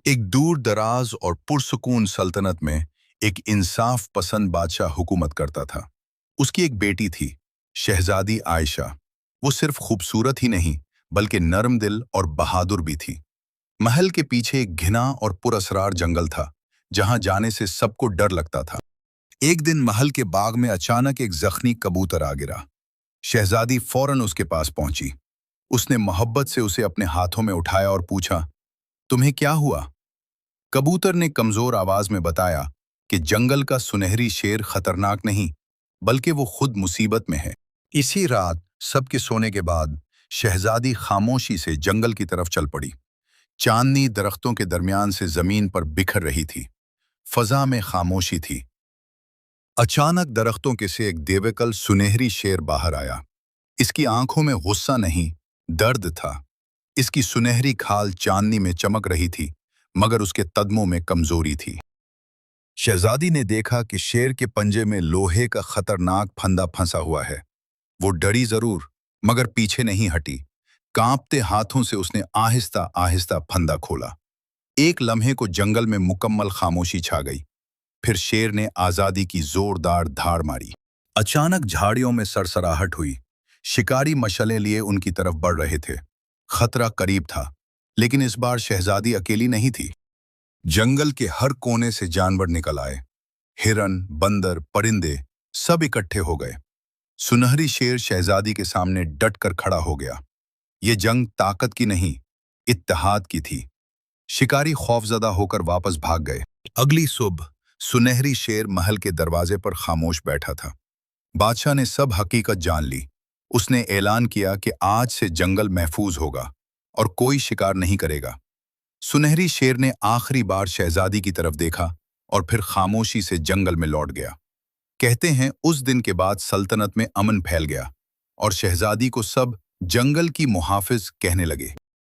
एक दूर दराज और पुरसुकून सल्तनत में एक इंसाफ पसंद बादशाह हुकूमत करता था। उसकी एक बेटी थी, शहजादी आयशा। वो सिर्फ खूबसूरत ही नहीं बल्कि नरम दिल और बहादुर भी थी। महल के पीछे एक घिना और पुरअसरार जंगल था, जहां जाने से सबको डर लगता था। एक दिन महल के बाग में अचानक एक जख्मी कबूतर आ गिरा। शहजादी फौरन उसके पास पहुंची। उसने मोहब्बत से उसे अपने हाथों में उठाया और पूछा, तुम्हें क्या हुआ? कबूतर ने कमजोर आवाज में बताया कि जंगल का सुनहरी शेर खतरनाक नहीं, बल्कि वो खुद मुसीबत में है। इसी रात सबके सोने के बाद शहजादी खामोशी से जंगल की तरफ चल पड़ी। चांदनी दरख्तों के दरमियान से जमीन पर बिखर रही थी। फजा में खामोशी थी। अचानक दरख्तों के से एक देवकल सुनहरी शेर बाहर आया। इसकी आंखों में गुस्सा नहीं, दर्द था। इसकी सुनहरी खाल चांदनी में चमक रही थी, मगर उसके कदमों में कमजोरी थी। शहजादी ने देखा कि शेर के पंजे में लोहे का खतरनाक फंदा फंसा हुआ है। वो डरी जरूर, मगर पीछे नहीं हटी। कांपते हाथों से उसने आहिस्ता आहिस्ता फंदा खोला। एक लम्हे को जंगल में मुकम्मल खामोशी छा गई। फिर शेर ने आजादी की जोरदार धाड़ मारी। अचानक झाड़ियों में सरसराहट हुई। शिकारी मशलें लिए उनकी तरफ बढ़ रहे थे। खतरा करीब था, लेकिन इस बार शहजादी अकेली नहीं थी। जंगल के हर कोने से जानवर निकल आए। हिरन, बंदर, परिंदे सब इकट्ठे हो गए। सुनहरी शेर शहजादी के सामने डटकर खड़ा हो गया। ये जंग ताकत की नहीं, इत्तेहाद की थी। शिकारी खौफजदा होकर वापस भाग गए। अगली सुबह सुनहरी शेर महल के दरवाजे पर खामोश बैठा था। बादशाह ने सब हकीकत जान ली। उसने ऐलान किया कि आज से जंगल महफूज होगा और कोई शिकार नहीं करेगा। सुनहरी शेर ने आखिरी बार शहजादी की तरफ देखा और फिर खामोशी से जंगल में लौट गया। कहते हैं उस दिन के बाद सल्तनत में अमन फैल गया और शहजादी को सब जंगल की मुहाफिज कहने लगे।